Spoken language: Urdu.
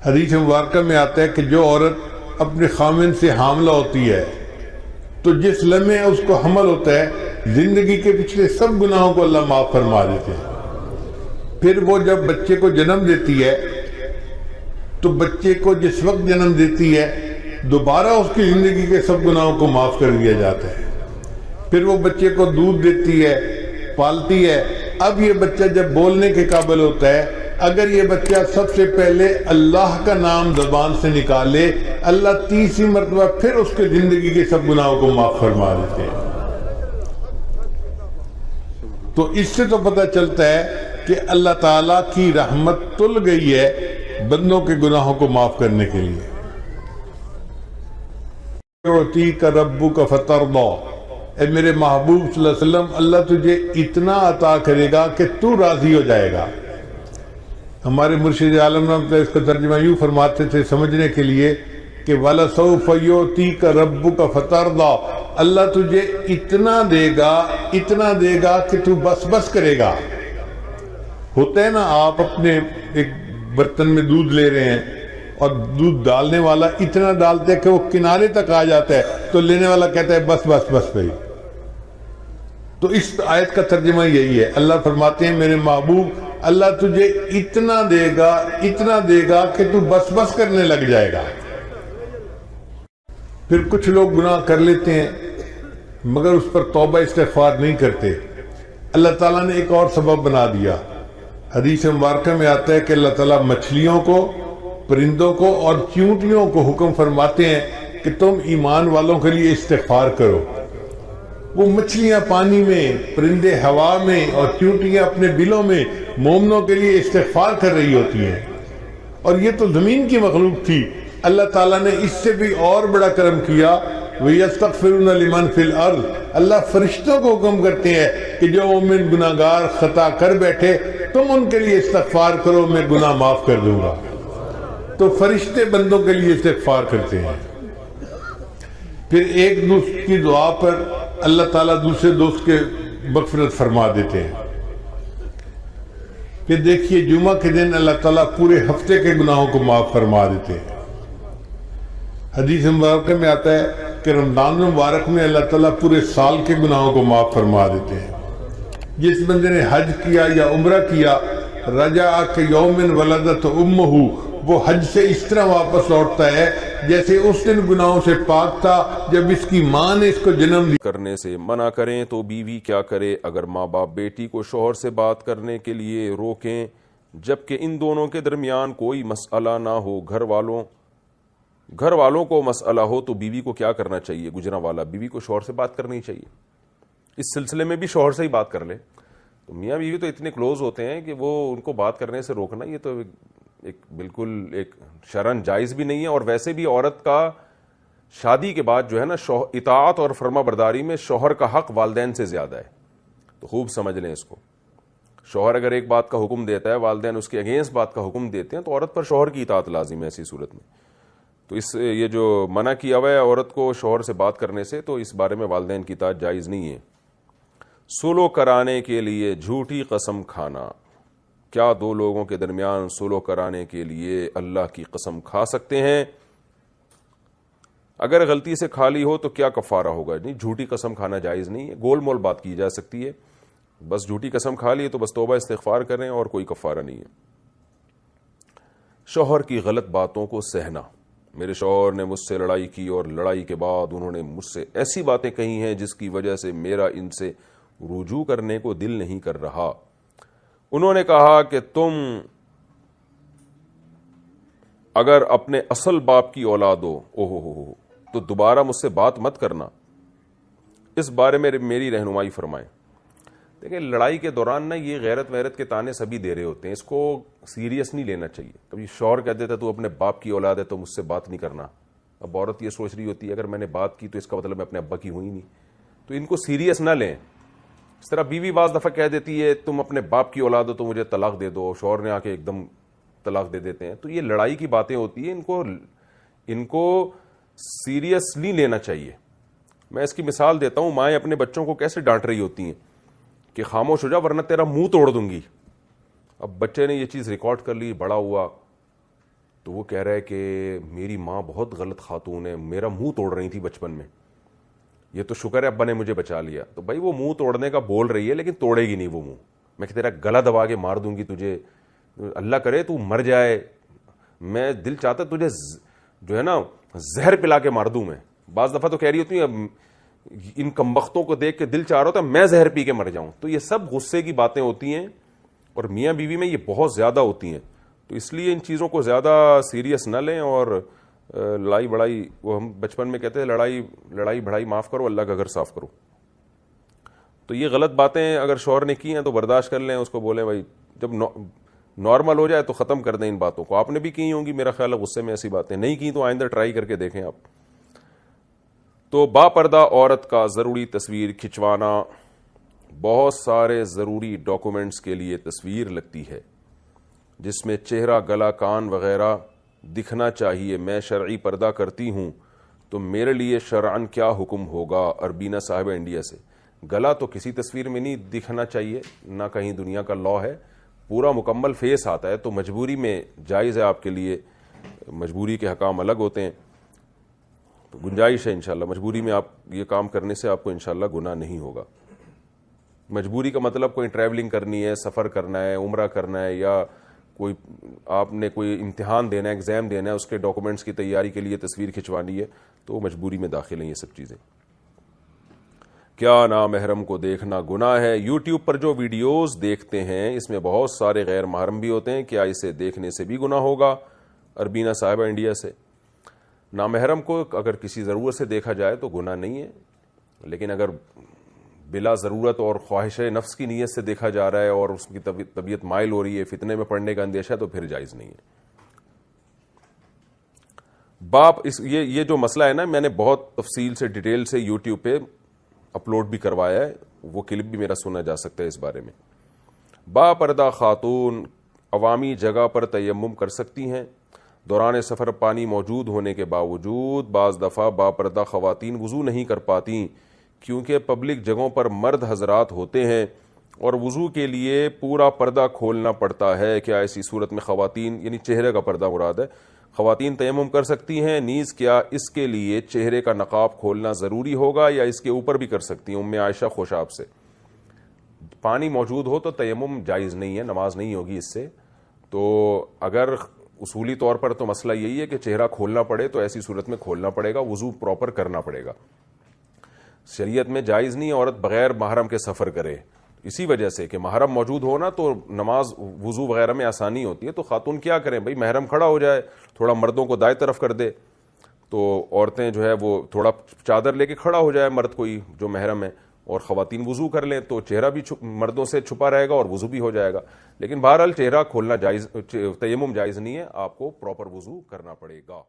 حدیث مبارکہ میں آتا ہے کہ جو عورت اپنے خامن سے حاملہ ہوتی ہے تو جس لمحے اس کو حمل ہوتا ہے زندگی کے پچھلے سب گناہوں کو اللہ معاف فرما دیتے ہیں. پھر وہ جب بچے کو جنم دیتی ہے تو بچے کو جس وقت جنم دیتی ہے دوبارہ اس کی زندگی کے سب گناہوں کو معاف کر دیا جاتا ہے. پھر وہ بچے کو دودھ دیتی ہے، پالتی ہے. اب یہ بچہ جب بولنے کے قابل ہوتا ہے، اگر یہ بچہ سب سے پہلے اللہ کا نام زبان سے نکالے، اللہ تیسری مرتبہ پھر اس کے زندگی کے سب گناہوں کو معاف فرما دیتے ہیں. تو اس سے تو پتہ چلتا ہے کہ اللہ تعالیٰ کی رحمت تل گئی ہے بندوں کے گناہوں کو معاف کرنے کے لیے. یعطیک ربک فترضی، اے میرے محبوب صلی اللہ علیہ وسلم، اللہ تجھے اتنا عطا کرے گا کہ تو راضی ہو جائے گا. ہمارے مرشد عالم رحمۃ اللہ اس کا ترجمہ یوں فرماتے تھے سمجھنے کے لیے کہ وَلَسَوْفَ يُعْطِيكَ رَبُّكَ فَتَرْضَى، اللہ تجھے اتنا دے گا کہ تو بس بس کرے گا. ہوتا ہے نا، آپ اپنے ایک برتن میں دودھ لے رہے ہیں اور دودھ ڈالنے والا اتنا ڈالتا ہے کہ وہ کنارے تک آ جاتا ہے تو لینے والا کہتا ہے بس بس بس بھائی. تو اس آیت کا ترجمہ یہی ہے. اللہ فرماتے ہیں میرے محبوب، اللہ تجھے اتنا دے گا کہ تو بس بس کرنے لگ جائے گا. پھر کچھ لوگ گناہ کر لیتے ہیں مگر اس پر توبہ استغفار نہیں کرتے. اللہ تعالیٰ نے ایک اور سبب بنا دیا. حدیث مبارکہ میں آتا ہے کہ اللہ تعالیٰ مچھلیوں کو، پرندوں کو اور چیونٹیوں کو حکم فرماتے ہیں کہ تم ایمان والوں کے لیے استغفار کرو. وہ مچھلیاں پانی میں، پرندے ہوا میں اور چیونٹیاں اپنے بلوں میں مومنوں کے لیے استغفار کر رہی ہوتی ہیں. اور یہ تو زمین کی مخلوق تھی. اللہ تعالیٰ نے اس سے بھی اور بڑا کرم کیا. وَيَسْتَغْفِرُونَ لِمَنْ فِي الْأَرْضِ، اللہ فرشتوں کو حکم کرتے ہیں کہ جو مومن گناہگار خطا کر بیٹھے تم ان کے لیے استغفار کرو، میں گناہ معاف کر دوں گا. تو فرشتے بندوں کے لیے استغفار کرتے ہیں. پھر ایک دوسرے کی دعا پر اللہ تعالیٰ دوسرے دوست کے مغفرت فرما دیتے ہیں. پھر دیکھیے جمعہ کے دن اللہ تعالیٰ پورے ہفتے کے گناہوں کو معاف فرما دیتے ہیں. حدیث مبارکہ میں آتا ہے کہ رمضان مبارک میں اللہ تعالیٰ پورے سال کے گناہوں کو معاف فرما دیتے ہیں. جس بندے نے حج کیا یا عمرہ کیا، رجع کہ یوم ولدت امہ، وہ حج سے اس طرح واپس لوٹتا ہے جیسے اس دن گناہوں سے پاک تھا جب اس کی ماں نے اس کو جنم دیا. کرنے سے منع کریں تو بیوی کیا کرے؟ اگر ماں باپ بیٹی کو شوہر سے بات کرنے کے لیے روکیں جبکہ ان دونوں کے درمیان کوئی مسئلہ نہ ہو، گھر والوں کو مسئلہ ہو، تو بیوی کو کیا کرنا چاہیے؟ گجرانوالا، بیوی کو شوہر سے بات کرنی چاہیے. اس سلسلے میں بھی شوہر سے ہی بات کر لے. تو میاں بیوی تو اتنے کلوز ہوتے ہیں کہ وہ ان کو بات کرنے سے روکنا یہ تو ایک بالکل ایک شرعن جائز بھی نہیں ہے. اور ویسے بھی عورت کا شادی کے بعد جو ہے نا اطاعت اور فرما برداری میں شوہر کا حق والدین سے زیادہ ہے. تو خوب سمجھ لیں اس کو. شوہر اگر ایک بات کا حکم دیتا ہے، والدین اس کے اگینسٹ بات کا حکم دیتے ہیں، تو عورت پر شوہر کی اطاعت لازم ہے ایسی صورت میں. تو یہ جو منع کیا ہوا ہے عورت کو شوہر سے بات کرنے سے، تو اس بارے میں والدین کی اطاعت جائز نہیں ہے. سلو کرانے کے لیے جھوٹی قسم کھانا، کیا دو لوگوں کے درمیان سلو کرانے کے لیے اللہ کی قسم کھا سکتے ہیں؟ اگر غلطی سے کھا لی ہو تو کیا کفارہ ہوگا؟ نہیں، جھوٹی قسم کھانا جائز نہیں ہے. گول مول بات کی جا سکتی ہے، بس جھوٹی قسم کھا لی تو بس توبہ استغفار کریں اور کوئی کفارہ نہیں ہے. شوہر کی غلط باتوں کو سہنا. میرے شوہر نے مجھ سے لڑائی کی اور لڑائی کے بعد انہوں نے مجھ سے ایسی باتیں کہی ہیں جس کی وجہ سے میرا ان سے رجوع کرنے کو دل نہیں کر رہا. انہوں نے کہا کہ تم اگر اپنے اصل باپ کی اولاد ہو تو دوبارہ مجھ سے بات مت کرنا. اس بارے میں میری رہنمائی فرمائیں. دیکھیں، لڑائی کے دوران نا یہ غیرت ویرت کے تانے سبھی دے رہے ہوتے ہیں، اس کو سیریس نہیں لینا چاہیے. کبھی شوہر کہہ دیتا تو اپنے باپ کی اولاد ہے تو مجھ سے بات نہیں کرنا. اب عورت یہ سوچ رہی ہوتی ہے اگر میں نے بات کی تو اس کا مطلب میں اپنے ابا کی ہوئی نہیں. تو ان کو سیریس نہ لیں. اس طرح بیوی بعض دفعہ کہہ دیتی ہے تم اپنے باپ کی اولاد ہو تو مجھے طلاق دے دو، شوہر نے آ کے ایک دم طلاق دے دیتے ہیں. تو یہ لڑائی کی باتیں ہوتی ہیں، ان کو سیریس نہیں لینا چاہیے. میں اس کی مثال دیتا ہوں. مائیں اپنے بچوں کو کیسے ڈانٹ رہی ہوتی ہیں کہ خاموش ہو جا ورنہ تیرا منہ توڑ دوں گی. اب بچے نے یہ چیز ریکارڈ کر لی، بڑا ہوا تو وہ کہہ رہا ہے کہ میری ماں بہت غلط خاتون ہے, میرا منہ توڑ رہی تھی بچپن میں, یہ تو شکر ہے ابا نے مجھے بچا لیا. تو بھائی وہ منہ توڑنے کا بول رہی ہے لیکن توڑے گی نہیں وہ منہ. میں کہ تیرا گلا دبا کے مار دوں گی تجھے, اللہ کرے تو مر جائے, میں دل چاہتا تجھے جو ہے نا زہر پلا کے مار دوں. میں بعض دفعہ تو کہہ رہی ہوتی ہیں ان کمبختوں کو دیکھ کے دل چاہ رہا ہوتا ہے میں زہر پی کے مر جاؤں. تو یہ سب غصے کی باتیں ہوتی ہیں اور میاں بیوی میں یہ بہت زیادہ ہوتی ہیں. تو اس لیے ان چیزوں کو زیادہ سیریس نہ لیں. اور لڑائی بڑائی, وہ ہم بچپن میں کہتے ہیں لڑائی بڑائی معاف کرو, اللہ کا گھر صاف کرو. تو یہ غلط باتیں اگر شوہر نے کی ہیں تو برداشت کر لیں, اس کو بولیں بھائی جب نارمل ہو جائے تو ختم کر دیں ان باتوں کو. آپ نے بھی کی ہوں گی میرا خیال ہے غصے میں ایسی باتیں, نہیں کی تو آئندہ ٹرائی کر کے دیکھیں آپ. تو با پردہ عورت کا ضروری تصویر کھنچوانا, بہت سارے ضروری ڈاکومنٹس کے لیے تصویر لگتی ہے جس میں چہرہ, گلا, کان وغیرہ دکھنا چاہیے. میں شرعی پردہ کرتی ہوں تو میرے لیے شرعن کیا حکم ہوگا؟ اربینہ صاحبہ انڈیا سے. گلا تو کسی تصویر میں نہیں دکھنا چاہیے, نہ کہیں دنیا کا لا ہے, پورا مکمل فیس آتا ہے. تو مجبوری میں جائز ہے آپ کے لیے, مجبوری کے حکام الگ ہوتے ہیں. تو گنجائش ہے انشاءاللہ مجبوری میں آپ یہ کام کرنے سے آپ کو انشاءاللہ گناہ نہیں ہوگا. مجبوری کا مطلب کوئی ٹریولنگ کرنی ہے, سفر کرنا ہے, عمرہ کرنا ہے, یا کوئی آپ نے کوئی امتحان دینا ہے, ایگزام دینا ہے, اس کے ڈاکومنٹس کی تیاری کے لیے تصویر کھنچوانی ہے, تو مجبوری میں داخل ہیں یہ سب چیزیں. کیا نامحرم کو دیکھنا گناہ ہے؟ یوٹیوب پر جو ویڈیوز دیکھتے ہیں اس میں بہت سارے غیر محرم بھی ہوتے ہیں, کیا اسے دیکھنے سے بھی گناہ ہوگا؟ اربینہ صاحبہ انڈیا سے. نامحرم کو اگر کسی ضرورت سے دیکھا جائے تو گناہ نہیں ہے, لیکن اگر بلا ضرورت اور خواہش نفس کی نیت سے دیکھا جا رہا ہے اور اس کی طبیعت مائل ہو رہی ہے, فتنے میں پڑنے کا اندیشہ ہے, تو پھر جائز نہیں ہے. یہ جو مسئلہ ہے نا, میں نے بہت تفصیل سے ڈیٹیل سے یوٹیوب پہ اپلوڈ بھی کروایا ہے, وہ کلپ بھی میرا سنا جا سکتا ہے اس بارے میں. با پردہ خاتون عوامی جگہ پر تیمم کر سکتی ہیں. دوران سفر پانی موجود ہونے کے باوجود بعض دفعہ با پردہ خواتین وضو نہیں کر پاتی کیونکہ پبلک جگہوں پر مرد حضرات ہوتے ہیں اور وضو کے لیے پورا پردہ کھولنا پڑتا ہے. کیا ایسی صورت میں خواتین, یعنی چہرے کا پردہ مراد ہے, خواتین تیمم کر سکتی ہیں؟ نیز کیا اس کے لیے چہرے کا نقاب کھولنا ضروری ہوگا یا اس کے اوپر بھی کر سکتی ہیں؟ ام عائشہ خوشاب سے. پانی موجود ہو تو تیمم جائز نہیں ہے, نماز نہیں ہوگی اس سے. تو اگر اصولی طور پر تو مسئلہ یہی ہے کہ چہرہ کھولنا پڑے تو ایسی صورت میں کھولنا پڑے گا, وضو پراپر کرنا پڑے گا. شریعت میں جائز نہیں عورت بغیر محرم کے سفر کرے, اسی وجہ سے کہ محرم موجود ہونا تو نماز وضو وغیرہ میں آسانی ہوتی ہے. تو خاتون کیا کریں بھائی, محرم کھڑا ہو جائے, تھوڑا مردوں کو دائیں طرف کر دے, تو عورتیں جو ہے وہ تھوڑا چادر لے کے کھڑا ہو جائے مرد کوئی جو محرم ہے, اور خواتین وضو کر لیں, تو چہرہ بھی مردوں سے چھپا رہے گا اور وضو بھی ہو جائے گا. لیکن بہرحال چہرہ کھولنا جائز, تیمم جائز نہیں ہے, آپ کو پراپر وضو کرنا پڑے گا.